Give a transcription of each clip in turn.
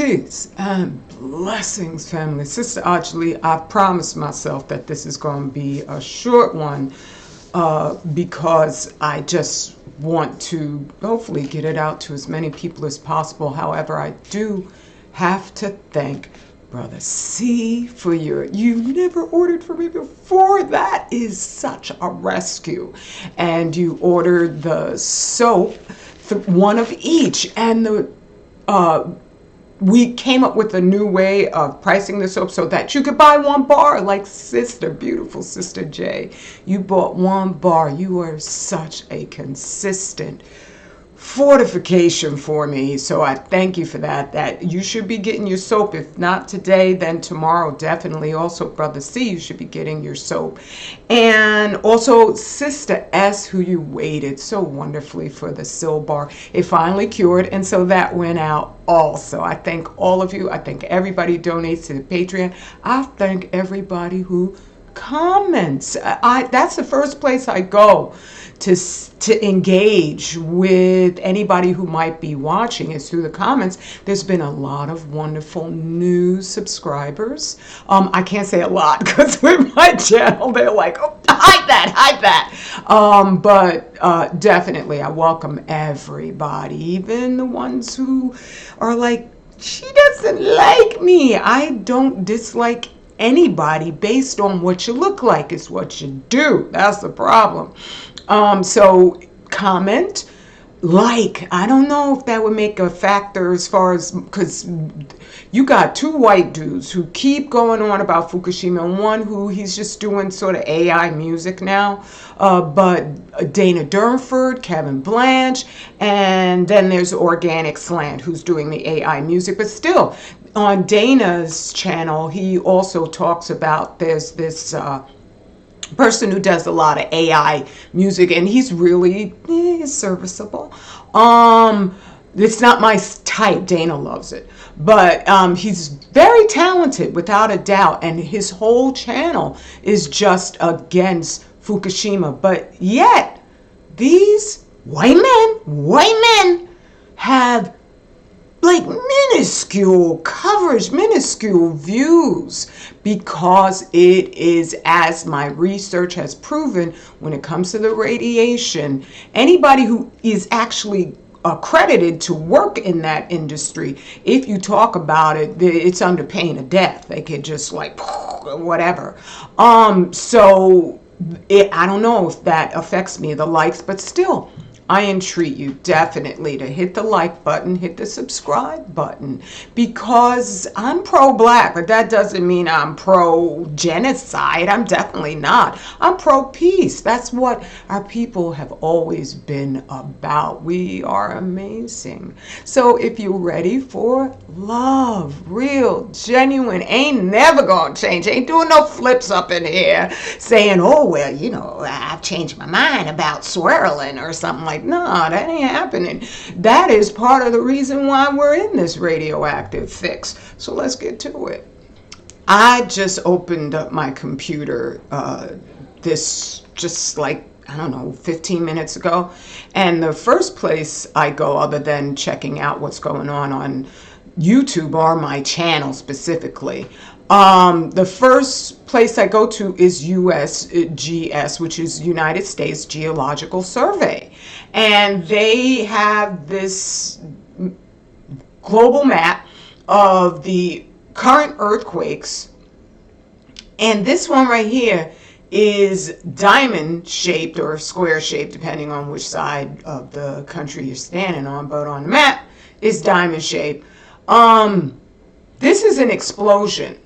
Peace and blessings, family. Sister Ajali, I promised myself that this is going to be a short one because I just want to hopefully get it out to as many people as possible. However, I do have to thank Brother C for you never ordered for me before. That is such a rescue. And you ordered the soap, one of each, and we came up with a new way of pricing the soap so that you could buy one bar, like beautiful Sister J. You bought one bar. You are such a consistent fortification for me. So I thank you for that. That you should be getting your soap. If not today, then tomorrow, definitely. Also, Brother C, you should be getting your soap. And also Sister S, who you waited so wonderfully for the Sil bar. It finally cured, and so that went out also. I thank all of you. I thank everybody who donates to the Patreon. I thank everybody who comments. That's the first place I go to engage with anybody who might be watching is through the comments. There's been a lot of wonderful new subscribers. I can't say a lot because with my channel they're like, oh, hide that. But definitely I welcome everybody, even the ones who are like, she doesn't like me. I don't dislike anybody based on what you look like. It's what you do. That's the problem. So comment, like. I don't know if that would make a factor as far as, because you got two white dudes who keep going on about Fukushima, and one who he's just doing sort of AI music now, but Dana Durnford, Kevin Blanche, and then there's Organic Slant who's doing the AI music. But still, on Dana's channel, he also talks about there's this person who does a lot of AI music, and he's really serviceable. It's not my type. Dana loves it, but he's very talented without a doubt, and his whole channel is just against Fukushima. But yet these white men have like minuscule coverage, minuscule views, because it is, as my research has proven, when it comes to the radiation, anybody who is actually accredited to work in that industry, if you talk about it, it's under pain of death. They could just like whatever. So I don't know if that affects me, the likes, but still, I entreat you definitely to hit the like button, hit the subscribe button, because I'm pro-black, but that doesn't mean I'm pro-genocide. I'm definitely not. I'm pro-peace. That's what our people have always been about. We are amazing. So if you're ready for love, real, genuine, ain't never gonna change, ain't doing no flips up in here saying, oh, well, you know, I've changed my mind about swirling or something like, no, that ain't happening. That is part of the reason why we're in this radioactive fix. So let's get to it. I just opened up my computer this just like, I don't know, 15 minutes ago. And the first place I go, other than checking out what's going on YouTube or my channel specifically, the first place I go to is USGS, which is United States Geological Survey. And they have this global map of the current earthquakes. And this one right here is diamond shaped or square shaped, depending on which side of the country you're standing on. But on the map, it's diamond shaped. This is an explosion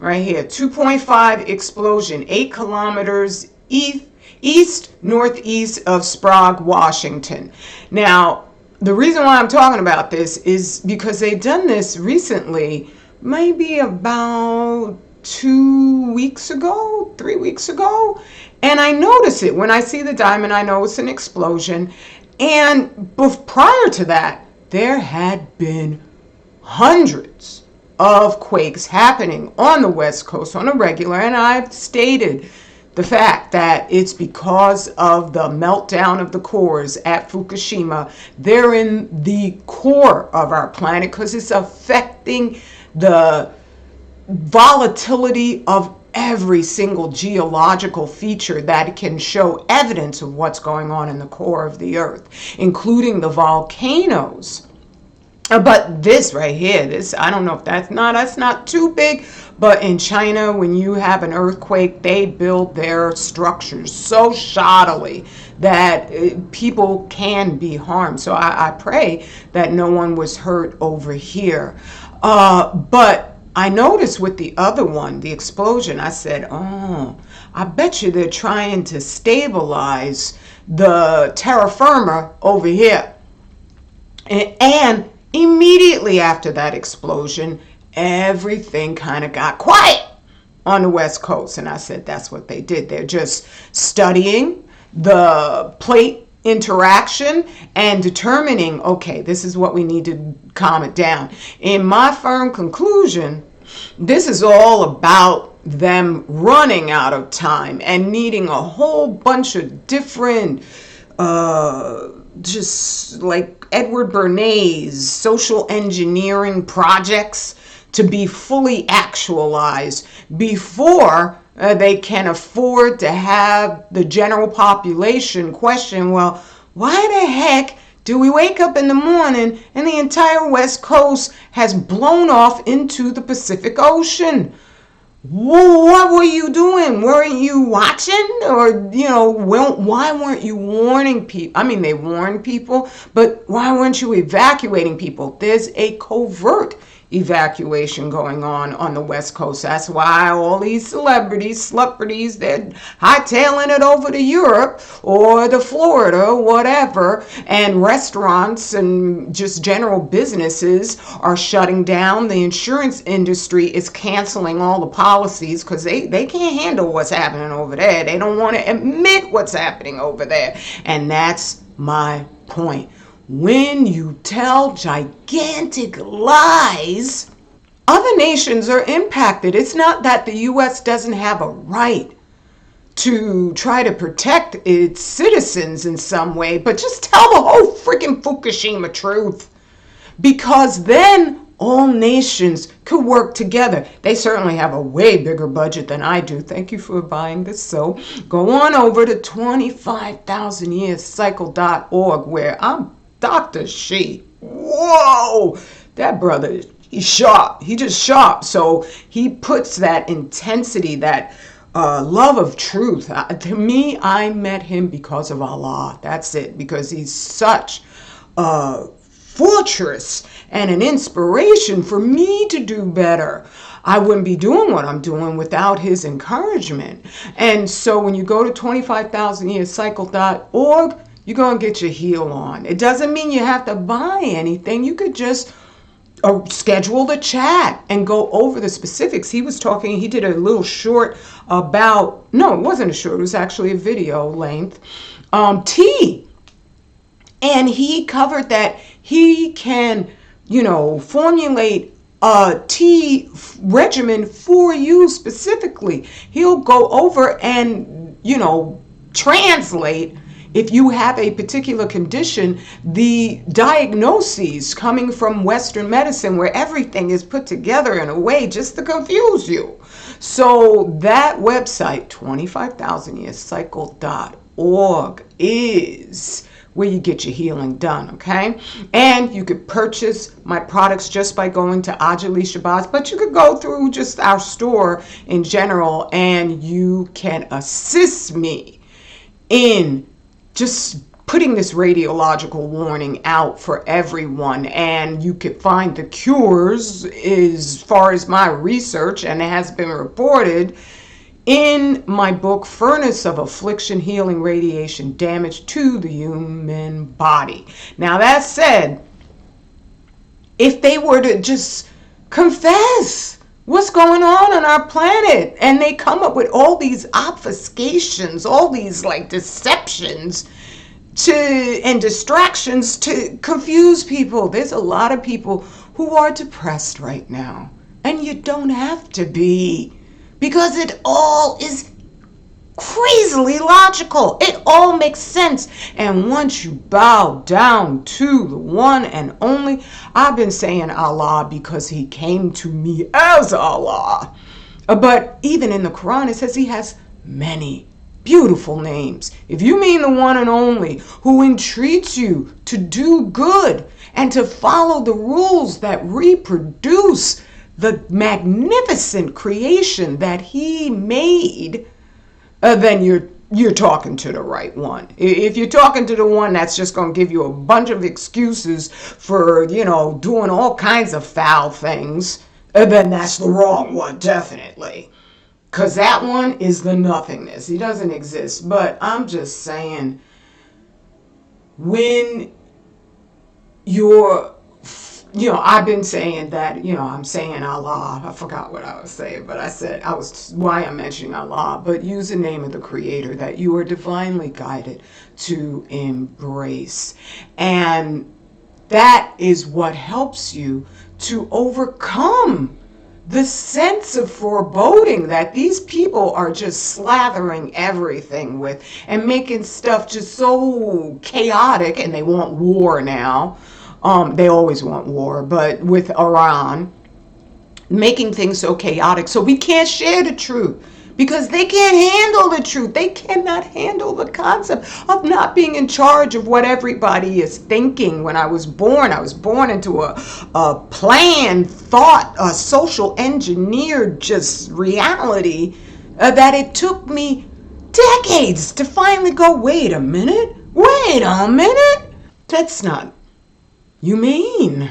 right here, 2.5 explosion, 8 kilometers east northeast of Sprague, Washington. Now, the reason why I'm talking about this is because they've done this recently, maybe about 2 weeks ago, 3 weeks ago, and I notice it when I see the diamond. I know it's an explosion. And prior to that, there had been hundreds of quakes happening on the West Coast on a regular, and I've stated the fact that it's because of the meltdown of the cores at Fukushima. They're in the core of our planet because it's affecting the volatility of every single geological feature that can show evidence of what's going on in the core of the earth, including the volcanoes. But this right here, this, I don't know if that's not too big, but in China, when you have an earthquake, they build their structures so shoddily that people can be harmed. So I pray that no one was hurt over here. But I noticed with the other one, the explosion, I said, oh, I bet you they're trying to stabilize the terra firma over here. And immediately after that explosion, everything kind of got quiet on the West Coast. And I said, that's what they did. They're just studying the plate interaction and determining, okay, this is what we need to calm it down. In my firm conclusion, this is all about them running out of time and needing a whole bunch of different just like Edward Bernays social engineering projects to be fully actualized before they can afford to have the general population question, well, why the heck do we wake up in the morning and the entire West Coast has blown off into the Pacific Ocean? What were you doing? Weren't you watching? Or, why weren't you warning people? I mean, they warned people, but why weren't you evacuating people? There's a covert evacuation going on the West Coast. That's why all these celebrities, they're hightailing it over to Europe or to Florida, whatever, and restaurants and just general businesses are shutting down. The insurance industry is canceling all the policies because they can't handle what's happening over there. They don't want to admit what's happening over there. And that's my point. When you tell gigantic lies, other nations are impacted. It's not that the U.S. doesn't have a right to try to protect its citizens in some way, but just tell the whole freaking Fukushima truth. Because then all nations could work together. They certainly have a way bigger budget than I do. Thank you for buying this. So go on over to 25,000yearscycle.org where I'm Dr. She. Whoa! That brother, he's sharp. He just sharp. So he puts that intensity, that love of truth. To me, I met him because of Allah. That's it. Because he's such a fortress and an inspiration for me to do better. I wouldn't be doing what I'm doing without his encouragement. And so when you go to 25,000yearscycle.org, you're going to get your heel on. It doesn't mean you have to buy anything. You could just schedule the chat and go over the specifics. He was talking, he did a little short about, no, it wasn't a short, it was actually a video length, tea. And he covered that he can, formulate a tea regimen for you specifically. He'll go over and, translate, if you have a particular condition, the diagnoses coming from Western medicine where everything is put together in a way just to confuse you. So that website, 25,000yearscycle.org, is where you get your healing done, okay? And you could purchase my products just by going to Ajali Shabazz, but you could go through just our store in general and you can assist me in just putting this radiological warning out for everyone. And you could find the cures, as far as my research, and it has been reported in my book, Furnace of Affliction, Healing Radiation Damage to the Human Body. Now that said, if they were to just confess what's going on our planet, and they come up with all these obfuscations, all these deceptions and distractions to confuse people. There's a lot of people who are depressed right now, and you don't have to be, because it all is crazily logical. It all makes sense. And once you bow down to the one and only, I've been saying Allah because he came to me as Allah. But even in the Quran, it says he has many beautiful names. If you mean the one and only who entreats you to do good and to follow the rules that reproduce the magnificent creation that he made, then you're talking to the right one. If you're talking to the one that's just going to give you a bunch of excuses for, doing all kinds of foul things, then that's the wrong one, definitely. Because that one is the nothingness. He doesn't exist. But I'm just saying, when I've been saying that, I'm saying Allah. I forgot what I was saying, but why I'm mentioning Allah, but use the name of the Creator that you are divinely guided to embrace. And that is what helps you to overcome the sense of foreboding that these people are just slathering everything with and making stuff just so chaotic, and they want war now. They always want war, but with Iran, making things so chaotic so we can't share the truth because they can't handle the truth. They cannot handle the concept of not being in charge of what everybody is thinking. When I was born into a planned thought, a social engineered just reality that it took me decades to finally go, wait a minute, that's not you mean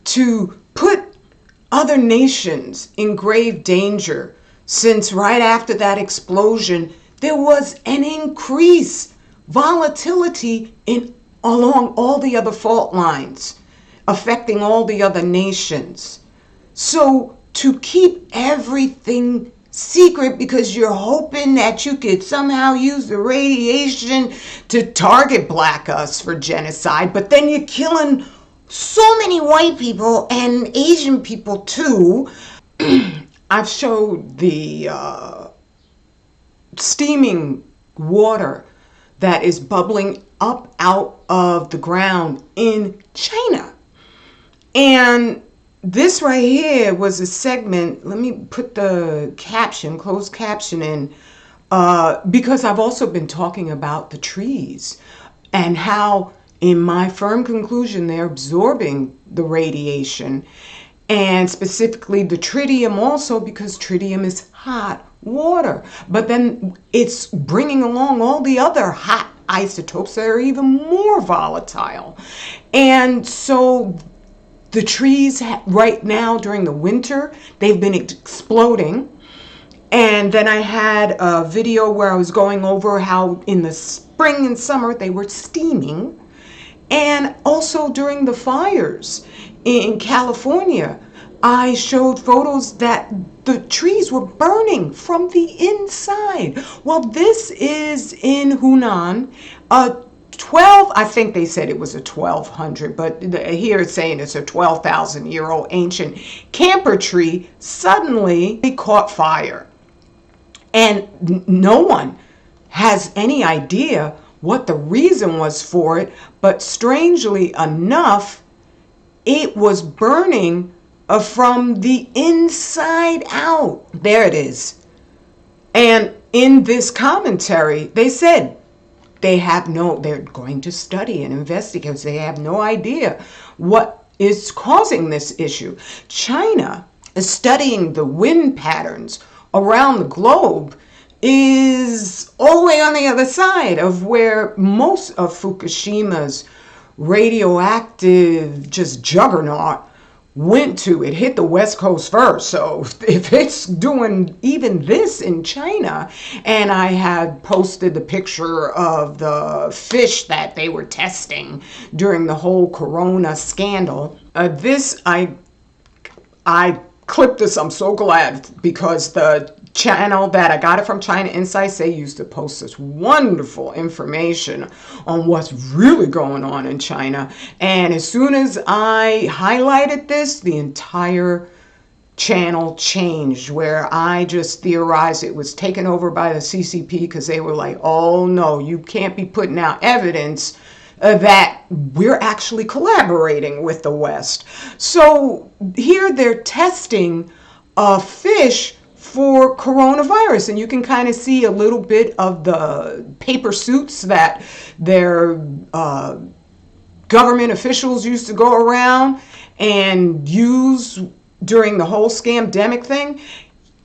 to put other nations in grave danger, since right after that explosion there was an increased volatility along all the other fault lines, affecting all the other nations. So to keep everything secret because you're hoping that you could somehow use the radiation to target black us for genocide, but then you're killing so many white people and Asian people too. I've showed the steaming water that is bubbling up out of the ground in China. And this right here was a segment. Let me put the closed caption in, because I've also been talking about the trees and how, in my firm conclusion, they're absorbing the radiation, and specifically the tritium also, because tritium is hot water. But then it's bringing along all the other hot isotopes that are even more volatile. And so the trees right now during the winter, they've been exploding. And then I had a video where I was going over how in the spring and summer they were steaming. And also during the fires in California, I showed photos that the trees were burning from the inside. Well, this is in Hunan, I think they said it was a 1200, but here it's saying it's a 12,000-year-old ancient camper tree suddenly caught fire. And no one has any idea what the reason was for it, but strangely enough, it was burning from the inside out. There it is. And in this commentary, they said they're going to study and investigate because they have no idea what is causing this issue. China is studying the wind patterns around the globe, is all the way on the other side of where most of Fukushima's radioactive just juggernaut went to. It hit the West Coast first. So if it's doing even this in China, and I had posted the picture of the fish that they were testing during the whole Corona scandal, I clipped this. I'm so glad, because the channel that I got it from, China Insights, they used to post this wonderful information on what's really going on in China. And as soon as I highlighted this, the entire channel changed, where I just theorized it was taken over by the CCP because they were like, oh no, you can't be putting out evidence that we're actually collaborating with the West. So here they're testing a fish for coronavirus, and you can kind of see a little bit of the paper suits that their government officials used to go around and use during the whole scamdemic thing.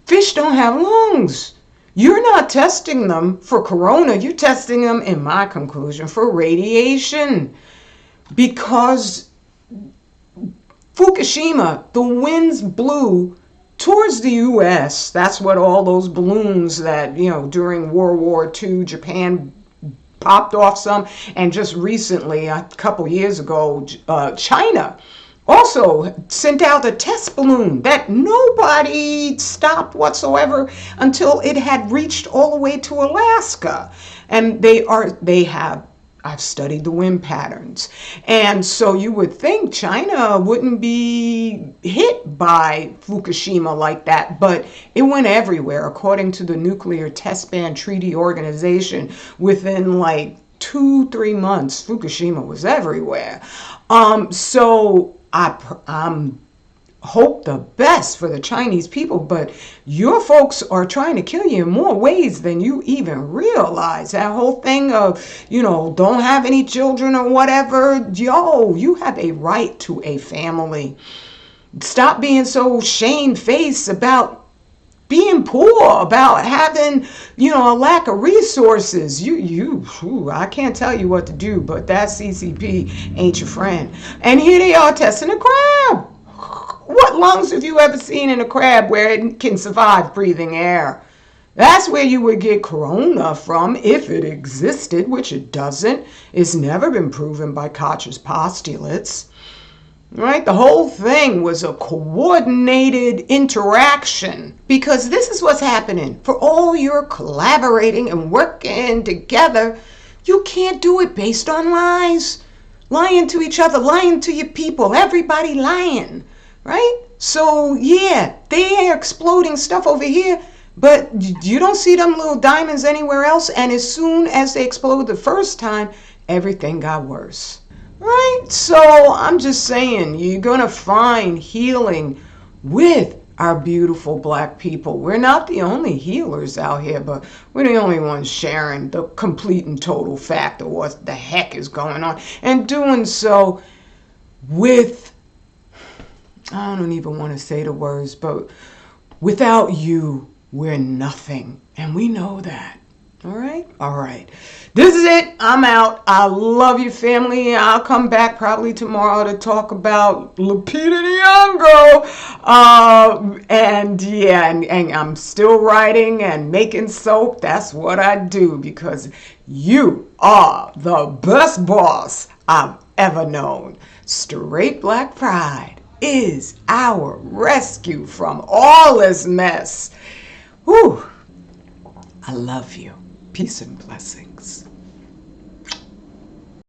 Fish don't have lungs. You're not testing them for corona. You're testing them, in my conclusion, for radiation. Because Fukushima, the winds blew towards the U.S. That's what all those balloons that, during World War II, Japan popped off some. And just recently, a couple years ago, China also sent out a test balloon that nobody stopped whatsoever until it had reached all the way to Alaska. And I've studied the wind patterns. And so you would think China wouldn't be hit by Fukushima like that, but it went everywhere. According to the Nuclear Test Ban Treaty Organization, within like 2-3 months, Fukushima was everywhere. So I hope the best for the Chinese people, but your folks are trying to kill you in more ways than you even realize. That whole thing of, don't have any children or whatever. You have a right to a family. Stop being so shamefaced about being poor, about having, a lack of resources. I can't tell you what to do, but that CCP ain't your friend. And here they are testing a crab. What lungs have you ever seen in a crab where it can survive breathing air? That's where you would get corona from if it existed, which it doesn't. It's never been proven by Koch's postulates. Right? The whole thing was a coordinated interaction, because this is what's happening. For all your collaborating and working together, you can't do it based on lies. Lying to each other, lying to your people, everybody lying. Right? So, yeah, they are exploding stuff over here, but you don't see them little diamonds anywhere else. And as soon as they explode the first time, everything got worse. Right? So I'm just saying, you're going to find healing with our beautiful black people. We're not the only healers out here, but we're the only ones sharing the complete and total fact of what the heck is going on. And doing so with, I don't even want to say the words, but without you, we're nothing. And we know that. All right? All right. This is it. I'm out. I love you, family. I'll come back probably tomorrow to talk about Lupita Nyong'o. And I'm still writing and making soap. That's what I do, because you are the best boss I've ever known. Straight Black Pride is our rescue from all this mess. Whew. I love you. Peace and blessings.